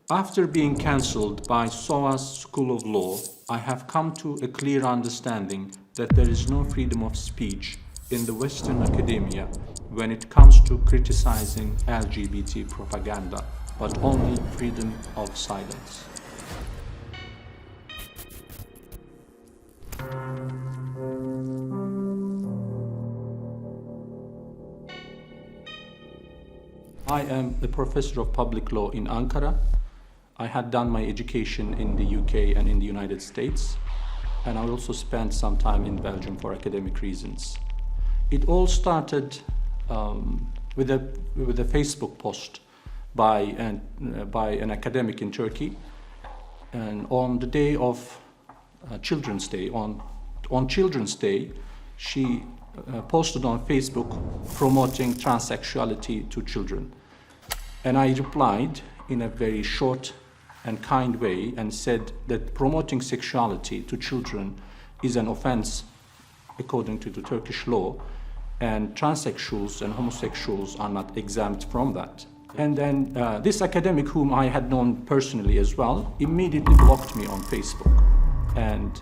After being cancelled by SOAS School of Law, I have come to a clear understanding that there is no freedom of speech in the Western academia when it comes to criticizing LGBT propaganda, but only freedom of silence. I am a professor of public law in Ankara. I had done my education in the UK and in the United States, and I also spent some time in Belgium for academic reasons. It all started with a Facebook post by an academic in Turkey, and on the day of Children's Day, on Children's Day, she posted on Facebook promoting transsexuality to children. And I replied in a very short and kind way and said that promoting sexuality to children is an offense according to the Turkish law, and transsexuals and homosexuals are not exempt from that. And then this academic, whom I had known personally as well, immediately blocked me on Facebook. And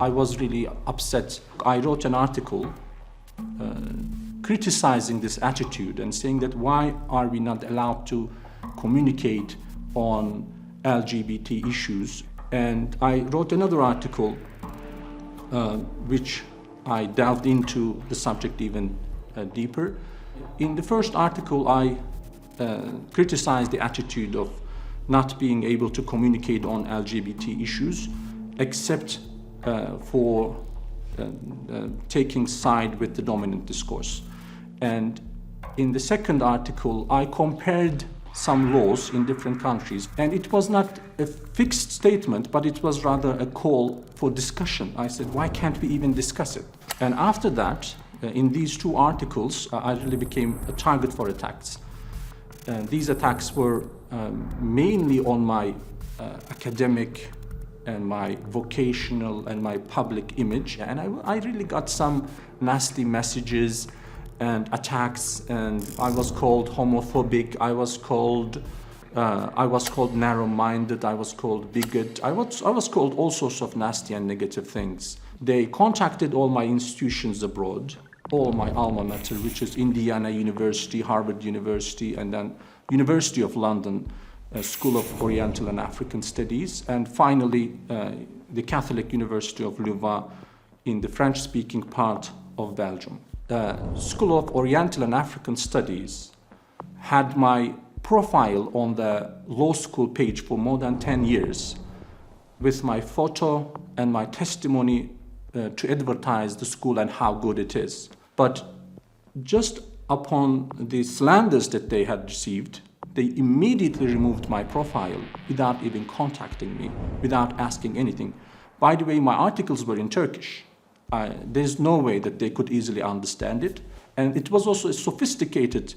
I was really upset. I wrote an article criticizing this attitude and saying that why are we not allowed to communicate on LGBT issues. And I wrote another article which I delved into the subject even deeper. In the first article, I criticized the attitude of not being able to communicate on LGBT issues except for taking side with the dominant discourse. And in the second article, I compared some laws in different countries, and it was not a fixed statement, but it was rather a call for discussion. I said, why can't we even discuss it? And after that, in these two articles, I really became a target for attacks. And these attacks were mainly on my academic and my vocational and my public image. And I really got some nasty messages and attacks, and I was called homophobic, I was called narrow-minded, I was called bigot, I was called all sorts of nasty and negative things. They contacted all my institutions abroad, all my alma mater, which is Indiana University, Harvard University, and then University of London, School of Oriental and African Studies, and finally the Catholic University of Louvain in the French-speaking part of Belgium. The School of Oriental and African Studies had my profile on the law school page for more than 10 years with my photo and my testimony to advertise the school and how good it is. But just upon the slanders that they had received, they immediately removed my profile without even contacting me, without asking anything. By the way, my articles were in Turkish. There's no way that they could easily understand it. And it was also a sophisticated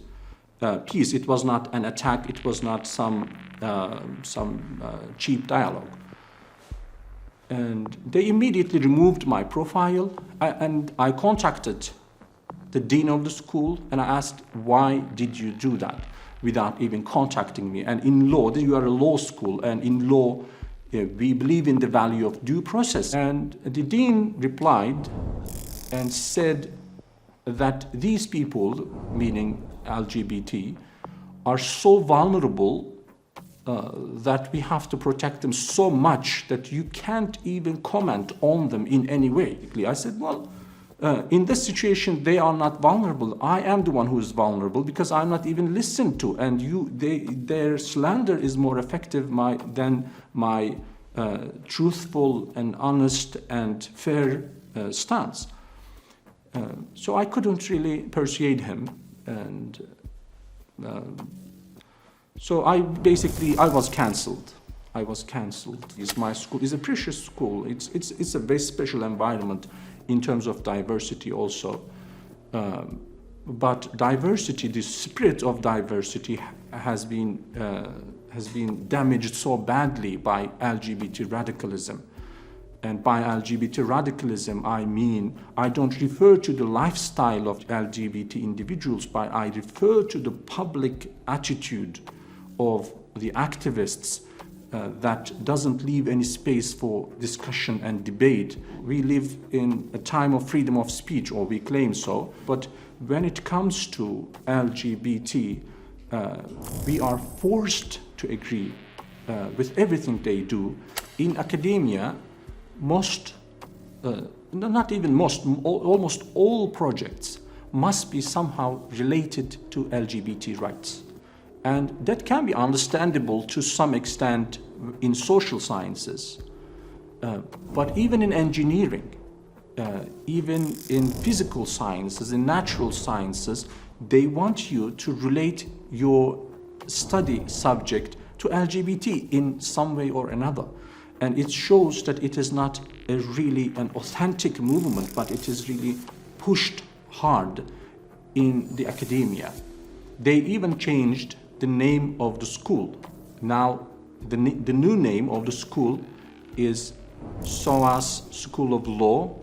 piece. It was not an attack. It was not some cheap dialogue. And they immediately removed my profile. And I contacted the dean of the school and I asked, why did you do that without even contacting me? And in law, you are a law school, and in law, we believe in the value of due process. And the dean replied and said that these people, meaning LGBT, are so vulnerable that we have to protect them so much that you can't even comment on them in any way. I said, well, in this situation, they are not vulnerable. I am the one who is vulnerable because I'm not even listened to, and their slander is more effective than my truthful and honest and fair stance. So I couldn't really persuade him, and so I was cancelled. My school is a precious school. It's a very special environment in terms of diversity also. But diversity, the spirit of diversity has been damaged so badly by LGBT radicalism. And by LGBT radicalism, I mean, I don't refer to the lifestyle of LGBT individuals, but I refer to the public attitude of the activists that doesn't leave any space for discussion and debate. We live in a time of freedom of speech, or we claim so, but when it comes to LGBT, we are forced to agree with everything they do. In academia, almost all projects must be somehow related to LGBT rights. And that can be understandable to some extent in social sciences. But even in engineering, even in physical sciences, in natural sciences, they want you to relate your study subject to LGBT in some way or another. And it shows that it is not really an authentic movement, but it is really pushed hard in the academia. They even changed the name of the school. Now, the new name of the school is SOAS School of Law,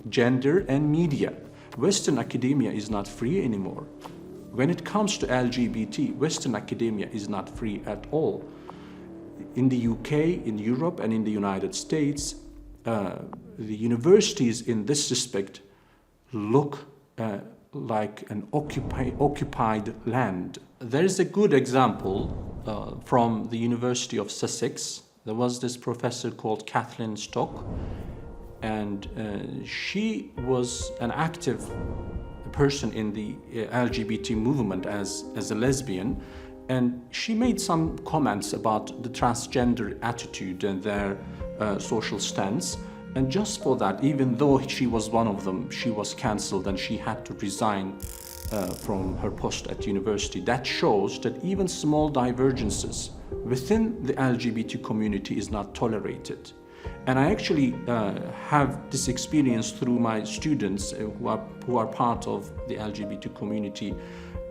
Gender and Media. Western academia is not free anymore. When it comes to LGBT, Western academia is not free at all. In the UK, in Europe, and in the United States, the universities in this respect look like an occupied land. There is a good example from the University of Sussex. There was this professor called Kathleen Stock, and she was an active person in the LGBT movement as a lesbian, and she made some comments about the transgender attitude and their social stance. And just for that, even though she was one of them, she was cancelled and she had to resign from her post at university. That shows that even small divergences within the LGBT community is not tolerated. And I actually have this experience through my students who are part of the LGBT community,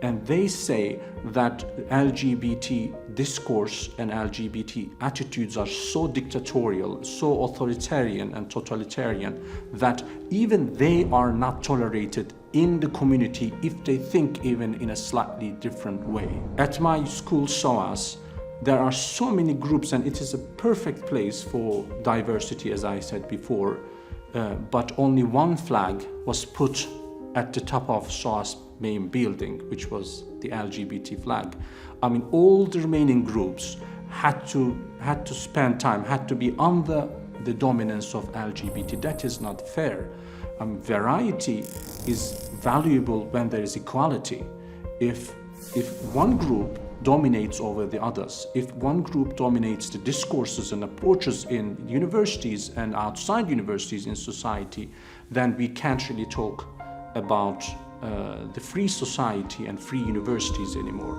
and they say that LGBT discourse and LGBT attitudes are so dictatorial, so authoritarian and totalitarian that even they are not tolerated in the community if they think even in a slightly different way. At my school, SOAS, there are so many groups, and it is a perfect place for diversity, as I said before, but only one flag was put at the top of SOAS main building, which was the LGBT flag. I mean, all the remaining groups had to spend time, had to be under the dominance of LGBT. That is not fair. Variety is valuable when there is equality. If one group dominates over the others, if one group dominates the discourses and approaches in universities and outside universities in society, then we can't really talk about the free society and free universities anymore.